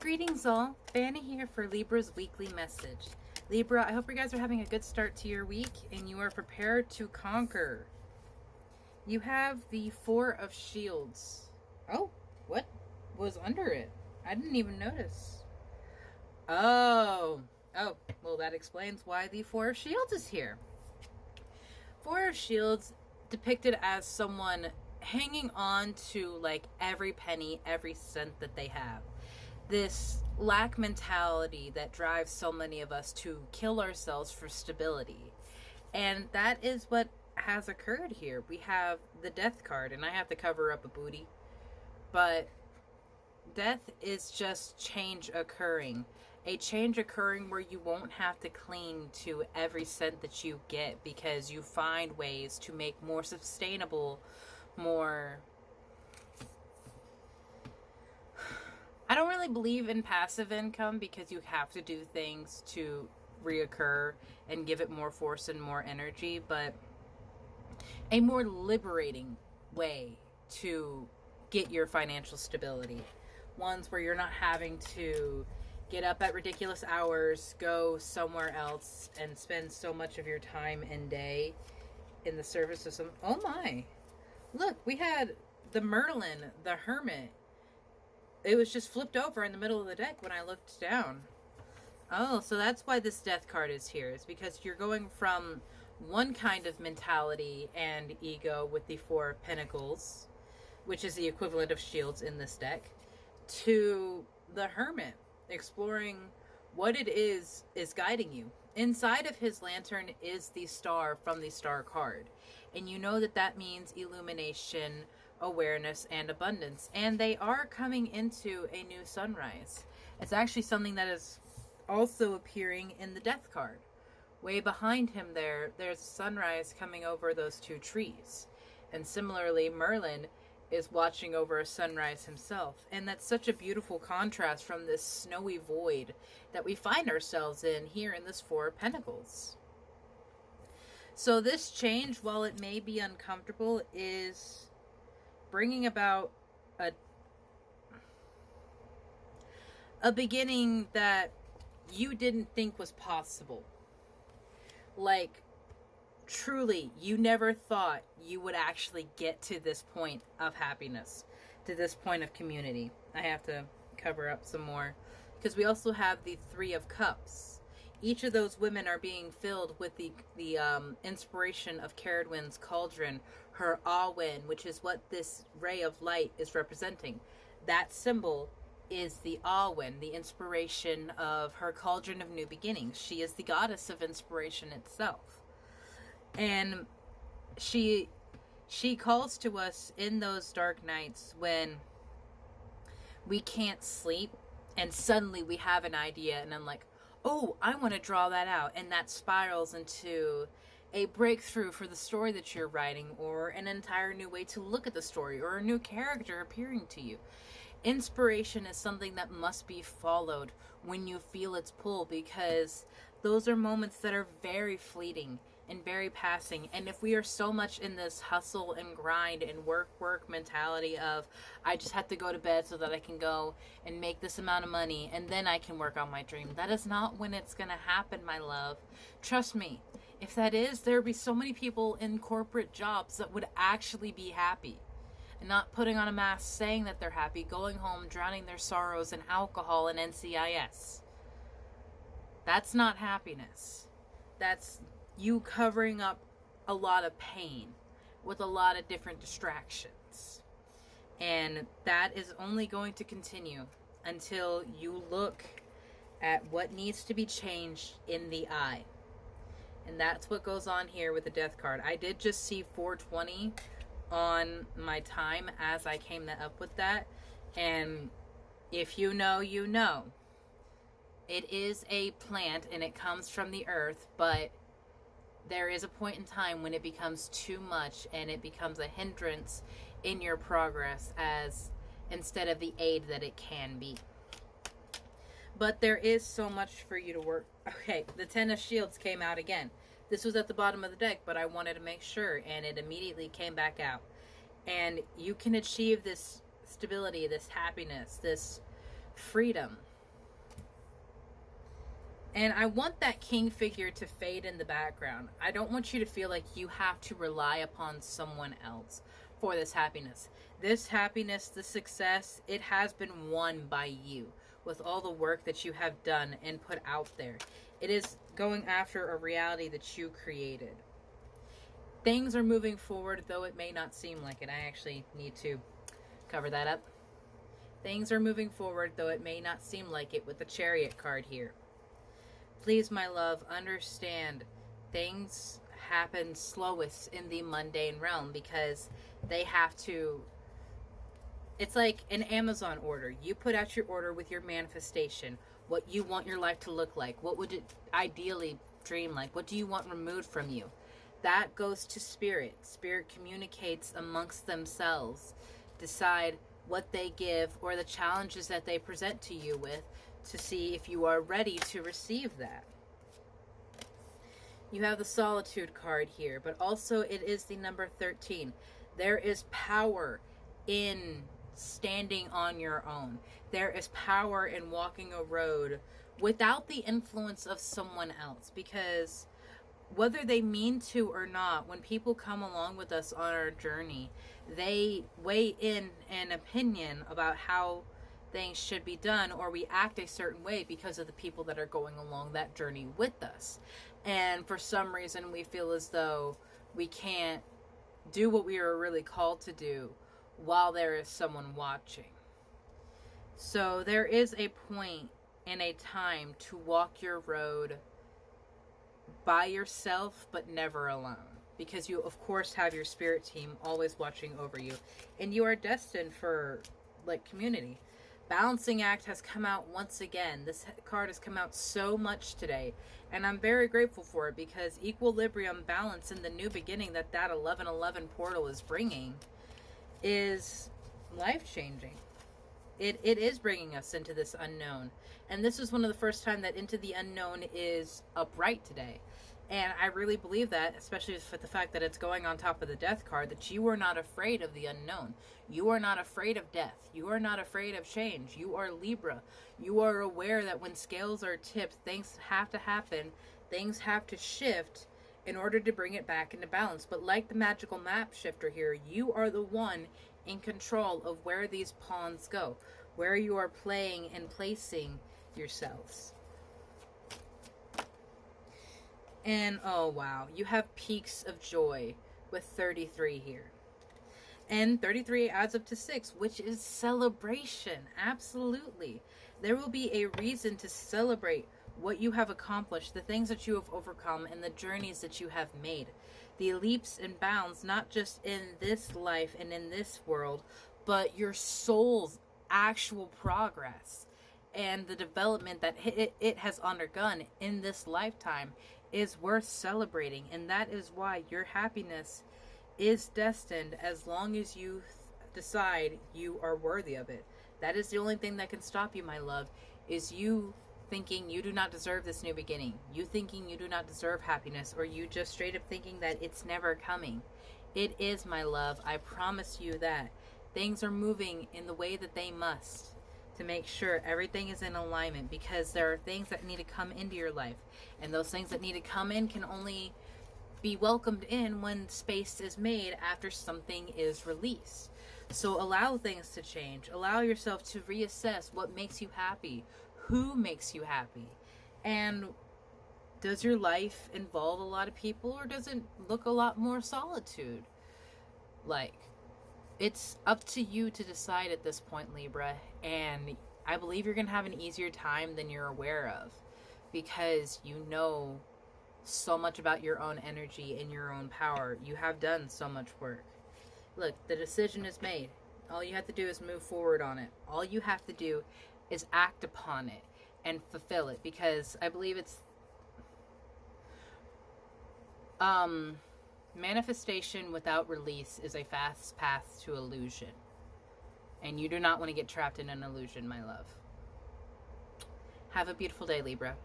Greetings all, Fanny here for Libra's weekly message. Libra, I hope you guys are having a good start to your week and you are prepared to conquer. You have the Four of Shields. Oh, what was under it? I didn't even notice. Oh, well that explains why the Four of Shields is here. Four of Shields depicted as someone hanging on to like every penny, every cent that they have. This lack mentality that drives so many of us to kill ourselves for stability. And that is what has occurred here. We have the Death card, and I have to cover up a booty. But death is just change occurring. A change occurring where you won't have to cling to every cent that you get because you find ways to make more sustainable, more... I don't really believe in passive income because you have to do things to reoccur and give it more force and more energy, but a more liberating way to get your financial stability. Ones where you're not having to get up at ridiculous hours, go somewhere else, and spend so much of your time and day in the service of some... Oh my! Look, we had the Merlin, the Hermit. It was just flipped over in the middle of the deck when I looked down. Oh, so that's why this Death card is here. It's because you're going from one kind of mentality and ego with the Four of Pentacles, which is the equivalent of shields in this deck, to the Hermit, exploring what it is guiding you. Inside of his lantern is the star from the Star card. And you know that that means illumination, awareness, and abundance. And they are coming into a new sunrise. It's actually something that is also appearing in the Death card. Way behind him there's a sunrise coming over those two trees. And similarly, Merlin is watching over a sunrise himself. And that's such a beautiful contrast from this snowy void that we find ourselves in here in this Four of Pentacles. So this change, while it may be uncomfortable, is bringing about a beginning that you didn't think was possible. Like, truly, you never thought you would actually get to this point of happiness, to this point of community. I have to cover up some more because we also have the Three of Cups. Each of those women are being filled with the inspiration of Caradwyn's cauldron, her Awen, which is what this ray of light is representing. That symbol is the Awen, the inspiration of her cauldron of new beginnings. She is the goddess of inspiration itself. And she calls to us in those dark nights when we can't sleep and suddenly we have an idea and I'm like, oh, I want to draw that out. And that spirals into a breakthrough for the story that you're writing, or an entire new way to look at the story, or a new character appearing to you. Inspiration is something that must be followed when you feel its pull, because those are moments that are very fleeting and very passing. And if we are so much in this hustle and grind and work mentality of, I just have to go to bed so that I can go and make this amount of money and then I can work on my dream, that is not when it's going to happen, my love. Trust me, if that is, there would be so many people in corporate jobs that would actually be happy. And not putting on a mask saying that they're happy, going home, drowning their sorrows in alcohol and NCIS. That's not happiness. That's you covering up a lot of pain with a lot of different distractions. And that is only going to continue until you look at what needs to be changed in the eye. And that's what goes on here with the Death card. I did just see 420 on my time as I came up with that. And if you know, you know. It is a plant and it comes from the earth, but there is a point in time when it becomes too much and it becomes a hindrance in your progress as instead of the aid that it can be. But there is so much for you to work. Okay, the Ten of Shields came out again. This was at the bottom of the deck, but I wanted to make sure, and it immediately came back out. And you can achieve this stability, this happiness, this freedom And I want that king figure to fade in the background. I don't want you to feel like you have to rely upon someone else for this happiness. This happiness, the success, it has been won by you with all the work that you have done and put out there. It is going after a reality that you created. Things are moving forward, though it may not seem like it. I actually need to cover that up. Things are moving forward, though it may not seem like it, with the Chariot card here. Please, my love, understand things happen slowest in the mundane realm because they have to... It's like an Amazon order. You put out your order with your manifestation, what you want your life to look like, what would it ideally dream like, what do you want removed from you. That goes to Spirit. Spirit communicates amongst themselves, decide what they give or the challenges that they present to you with, to see if you are ready to receive that. You have the Solitude card here, but also it is the number 13. There is power in standing on your own. There is power in walking a road without the influence of someone else, because whether they mean to or not, when people come along with us on our journey, they weigh in an opinion about how things should be done, or we act a certain way because of the people that are going along that journey with us. And for some reason we feel as though we can't do what we are really called to do while there is someone watching. So there is a point and a time to walk your road by yourself, but never alone, because you of course have your spirit team always watching over you, and you are destined for like community. Balancing Act has come out once again. This card has come out so much today, and I'm very grateful for it, because equilibrium, balance, and the new beginning that 1111 portal is bringing is life-changing. It is bringing us into this unknown, and this is one of the first time that Into the Unknown is upright today. And I really believe that, especially with the fact that it's going on top of the Death card, that you are not afraid of the unknown. You are not afraid of death. You are not afraid of change. You are Libra. You are aware that when scales are tipped, things have to happen. Things have to shift in order to bring it back into balance. But like the magical map shifter here, you are the one in control of where these pawns go, where you are playing and placing yourselves. And oh wow, you have peaks of joy with 33 here. And 33 adds up to 6, which is celebration. Absolutely. There will be a reason to celebrate what you have accomplished, the things that you have overcome, and the journeys that you have made. The leaps and bounds, not just in this life and in this world, but your soul's actual progress and the development that it has undergone in this lifetime is worth celebrating. And that is why your happiness is destined, as long as you decide you are worthy of it. That is the only thing that can stop you, my love, is you thinking you do not deserve this new beginning, you thinking you do not deserve happiness, or you just straight up thinking that it's never coming. It is, my love. I promise you that things are moving in the way that they must, to make sure everything is in alignment, because there are things that need to come into your life, and those things that need to come in can only be welcomed in when space is made after something is released. So allow things to change. Allow yourself to reassess what makes you happy, who makes you happy, and does your life involve a lot of people, or does it look a lot more solitude? Like, it's up to you to decide at this point, Libra, and I believe you're going to have an easier time than you're aware of, because you know so much about your own energy and your own power. You have done so much work. Look, the decision is made. All you have to do is move forward on it. All you have to do is act upon it and fulfill it, because I believe it's manifestation without release is a fast path to illusion, and you do not want to get trapped in an illusion, my love. Have a beautiful day, Libra.